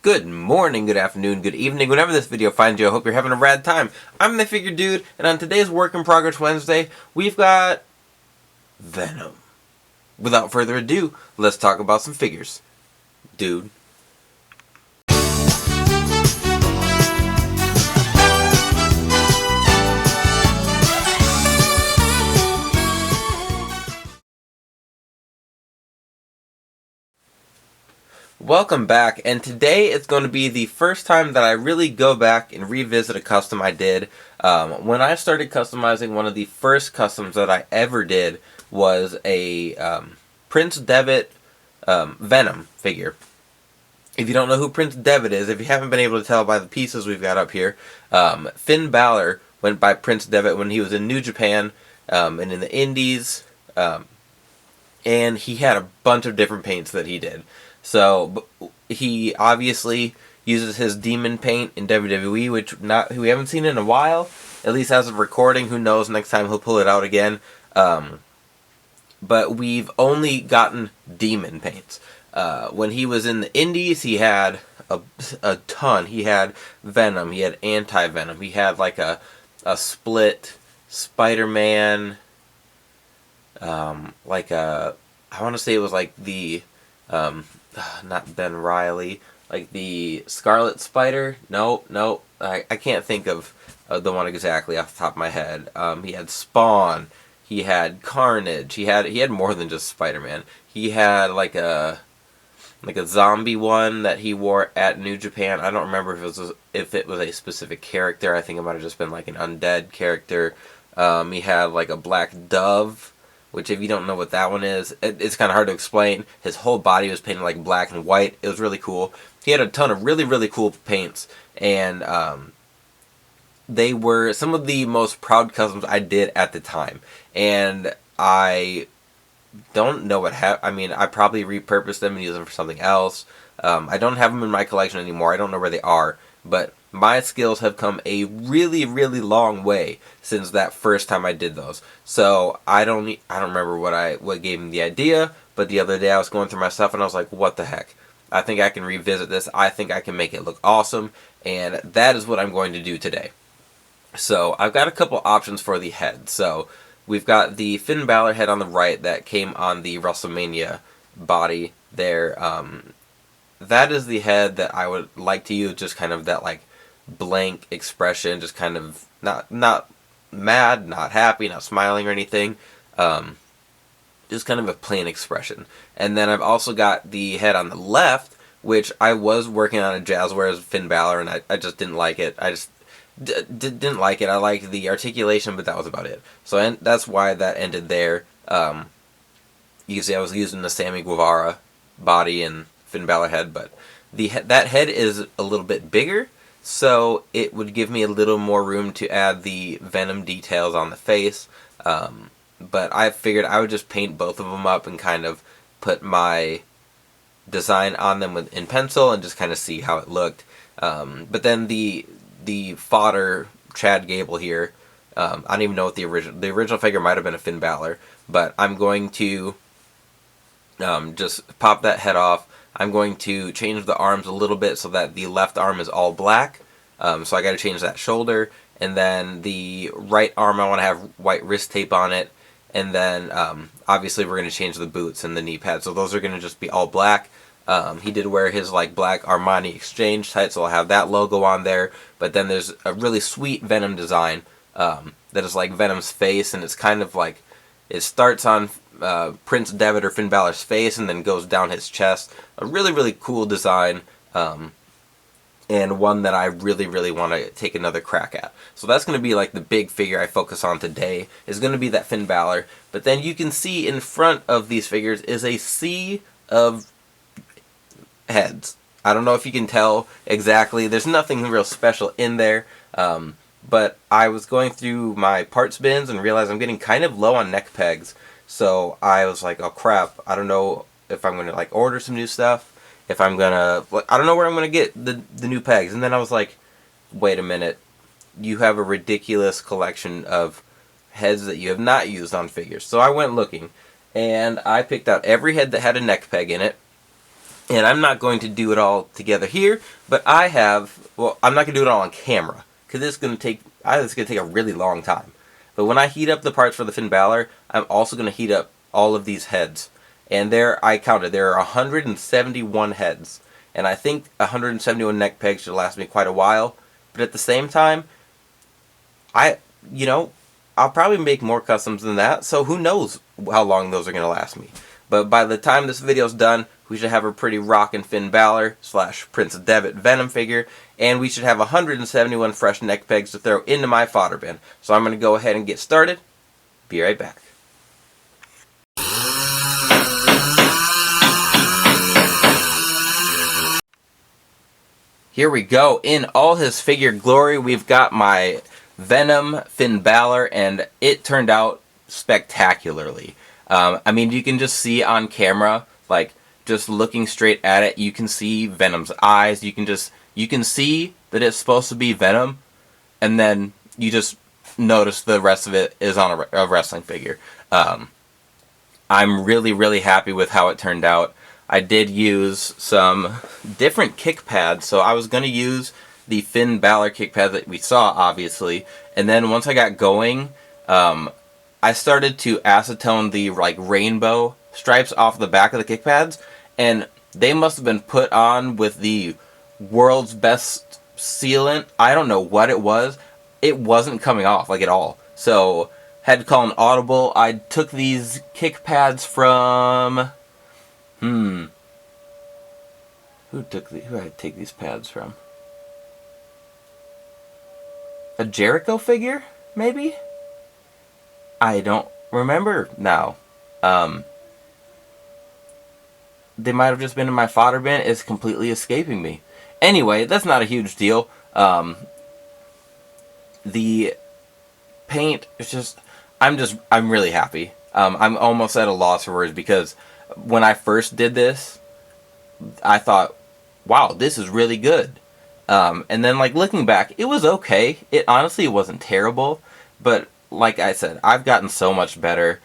Good morning, good afternoon, good evening, whenever this video finds you. I hope you're having a rad time. I'm the Figure Dude, and on today's Work in Progress Wednesday, we've got Venom. Without further ado, let's talk about some figures. Dude. Welcome back, and today it's going to be the first time that I really go back and revisit a custom I did. When I started customizing, one of the first customs that I ever did was a Prince Devitt Venom figure. If you don't know who Prince Devitt is, if you haven't been able to tell by the pieces we've got up here, Finn Balor went by Prince Devitt when he was in New Japan and in the Indies, and he had a bunch of different paints that he did. So he obviously uses his demon paint in WWE, which we haven't seen in a while, at least as of recording. Who knows, next time he'll pull it out again. But we've only gotten demon paints. When he was in the Indies, he had a ton. He had Venom, he had Anti-Venom, he had like a split Spider-Man, like I want to say it was like the... not Ben Reilly, like the Scarlet Spider. Nope. I can't think of the one exactly off the top of my head. He had Spawn. He had Carnage. He had more than just Spider-Man. He had like a zombie one that he wore at New Japan. I don't remember if it was a specific character. I think it might have just been like an undead character. He had like a Black Dove, which if you don't know what that one is, it's kind of hard to explain. His whole body was painted like black and white. It was really cool. He had a ton of really, really cool paints, and they were some of the most proud customs I did at the time. And I don't know what happened. I mean, I probably repurposed them and used them for something else. I don't have them in my collection anymore. I don't know where they are, but my skills have come a really, really long way since that first time I did those. So I don't remember what gave me the idea, but the other day I was going through my stuff and I was like, what the heck? I think I can revisit this. I think I can make it look awesome, and that is what I'm going to do today. So I've got a couple options for the head. So we've got the Finn Balor head on the right that came on the WrestleMania body there. That is the head that I would like to use, just kind of that like blank expression, just kind of not mad, not happy, not smiling or anything, just kind of a plain expression. And then I've also got the head on the left, which I was working on a Jazzwares Finn Balor, and I just didn't like it. I just didn't like it. I liked the articulation, but that was about it. So that's why that ended there. You can see I was using the Sammy Guevara body and Finn Balor head, but that head is a little bit bigger, so it would give me a little more room to add the Venom details on the face. But I figured I would just paint both of them up and kind of put my design on them in pencil and just kind of see how it looked. But then the fodder Chad Gable here, I don't even know what the original figure might have been a Finn Balor, but I'm going to just pop that head off. I'm going to change the arms a little bit so that the left arm is all black. So I got to change that shoulder. And then the right arm, I want to have white wrist tape on it. And then obviously we're going to change the boots and the knee pads. So those are going to just be all black. He did wear his like black Armani Exchange tights, so I'll have that logo on there. But then there's a really sweet Venom design that is like Venom's face. And it's kind of like, it starts on Prince Devitt or Finn Balor's face and then goes down his chest. A really, really cool design, and one that I really, really want to take another crack at. So that's going to be like the big figure I focus on today, is going to be that Finn Balor. But then you can see in front of these figures is a sea of heads. I don't know if you can tell exactly. There's nothing real special in there. But I was going through my parts bins and realized I'm getting kind of low on neck pegs. So I was like, oh crap, I don't know if I'm going to like order some new stuff. If I'm going to, I don't know where I'm going to get the new pegs. And then I was like, wait a minute. You have a ridiculous collection of heads that you have not used on figures. So I went looking, and I picked out every head that had a neck peg in it. And I'm not going to do it all together here, but I have, well, I'm not going to do it all on camera, because it's going to take a really long time. But when I heat up the parts for the Finn Balor, I'm also going to heat up all of these heads. And I counted, there are 171 heads. And I think 171 neck pegs should last me quite a while. But at the same time, I'll probably make more customs than that, so who knows how long those are going to last me. But by the time this video's done, we should have a pretty rockin' Finn Balor / Prince Devitt Venom figure, and we should have 171 fresh neck pegs to throw into my fodder bin. So I'm going to go ahead and get started. Be right back. Here we go. In all his figure glory, we've got my Venom Finn Balor, and it turned out spectacularly. I mean, you can just see on camera, like, just looking straight at it, you can see Venom's eyes. You can see that it's supposed to be Venom, and then you just notice the rest of it is on a wrestling figure. I'm really, really happy with how it turned out. I did use some different kick pads, so I was going to use the Finn Balor kick pad that we saw, obviously, and then once I got going, I started to acetone the rainbow stripes off the back of the kick pads, and they must have been put on with the world's best sealant. I don't know what it was. It wasn't coming off at all. So had to call an audible. I took these kick pads from who did I take these pads from? A Jericho figure, maybe? I don't remember now. They might have just been in my fodder bin. It's completely escaping me. Anyway, that's not a huge deal. The paint is just... I'm really happy. I'm almost at a loss for words, because when I first did this, I thought, wow, this is really good. And then, looking back, it was okay. It honestly wasn't terrible, but like I said, I've gotten so much better.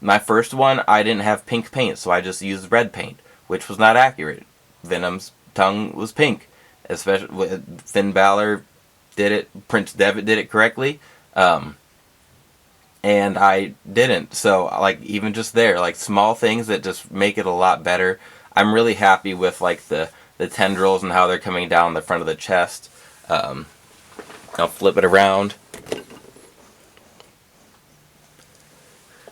My first one, I didn't have pink paint, so I just used red paint, which was not accurate. Venom's tongue was pink. Especially Finn Balor did it, Prince Devitt did it correctly, and I didn't. So, even just there, small things that just make it a lot better. I'm really happy with, the tendrils and how they're coming down the front of the chest. I'll flip it around.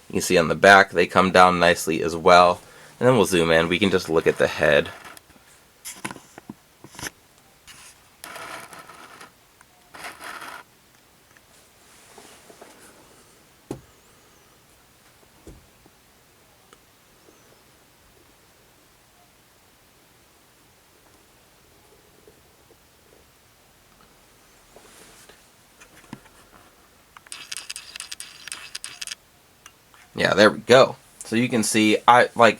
You can see on the back, they come down nicely as well. And then we'll zoom in. We can just look at the head. Yeah, there we go. So you can see, I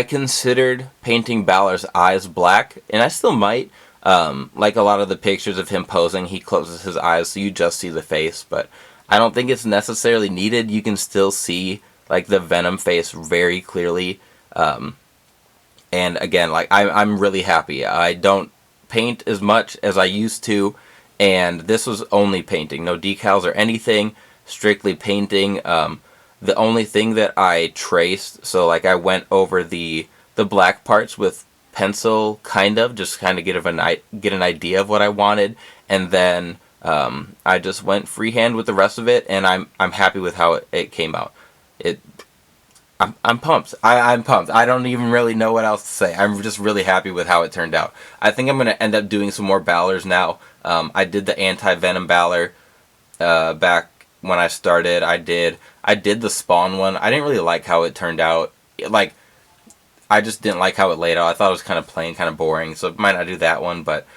considered painting Balor's eyes black, and I still might. Like a lot of the pictures of him posing, he closes his eyes so you just see the face, but I don't think it's necessarily needed. You can still see, the Venom face very clearly. And again, I'm really happy. I don't paint as much as I used to, and this was only painting. No decals or anything. Strictly painting. The only thing that I traced, so I went over the black parts with pencil, just get an idea of what I wanted, and then I just went freehand with the rest of it, and I'm happy with how it came out. I'm pumped. I'm pumped. I don't even really know what else to say. I'm just really happy with how it turned out. I think I'm going to end up doing some more Balors now. I did the anti-Venom Balor back when I started. I did the Spawn one. I didn't really like how it turned out. I just didn't like how it laid out. I thought it was kind of plain, kind of boring, so I might not do that one, but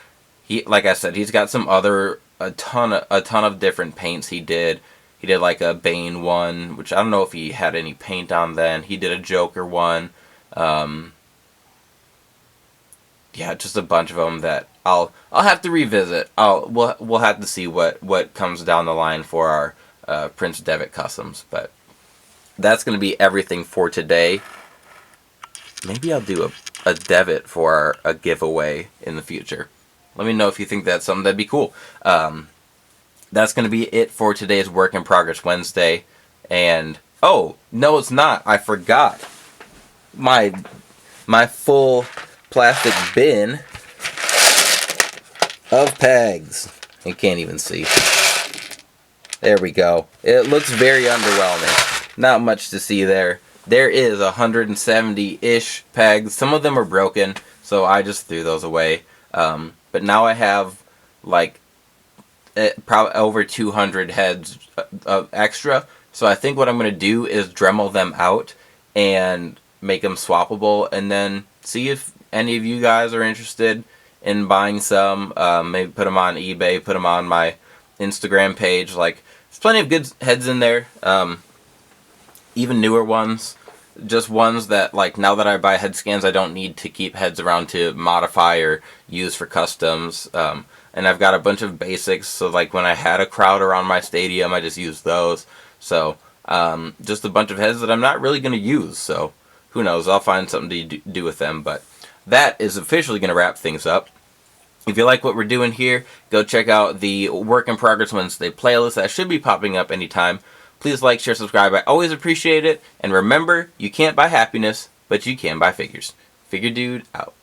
like I said, he's got some other, a ton of different paints he did. He did a Bane one, which I don't know if he had any paint on then. He did a Joker one. Yeah, just a bunch of them that I'll have to revisit. We'll have to see what comes down the line for our Prince Devitt customs, but that's going to be everything for today. maybe I'll do a debit for a giveaway in the future. Let me know if you think that's something that'd be cool. That's going to be it for today's Work in Progress Wednesday. And, oh, no it's not. I forgot. My full plastic bin of pegs. You can't even see. There we go. It looks very underwhelming. Not much to see there. There is 170-ish pegs. Some of them are broken, so I just threw those away. But now I have, like, probably over 200 heads of extra. So I think what I'm going to do is Dremel them out and make them swappable, and then see if any of you guys are interested in buying some. Maybe put them on eBay, put them on my Instagram page. Like, there's plenty of good heads in there. Even newer ones. Just ones that, like, now that I buy head scans, I don't need to keep heads around to modify or use for customs. And I've got a bunch of basics, so like when I had a crowd around my stadium, I just used those. So, just a bunch of heads that I'm not really going to use, so who knows, I'll find something to do with them. But that is officially going to wrap things up. If you like what we're doing here, go check out the Work in Progress Wednesday playlist that should be popping up anytime. Please like, share, subscribe. I always appreciate it. And remember, you can't buy happiness, but you can buy figures. Figure Dude out.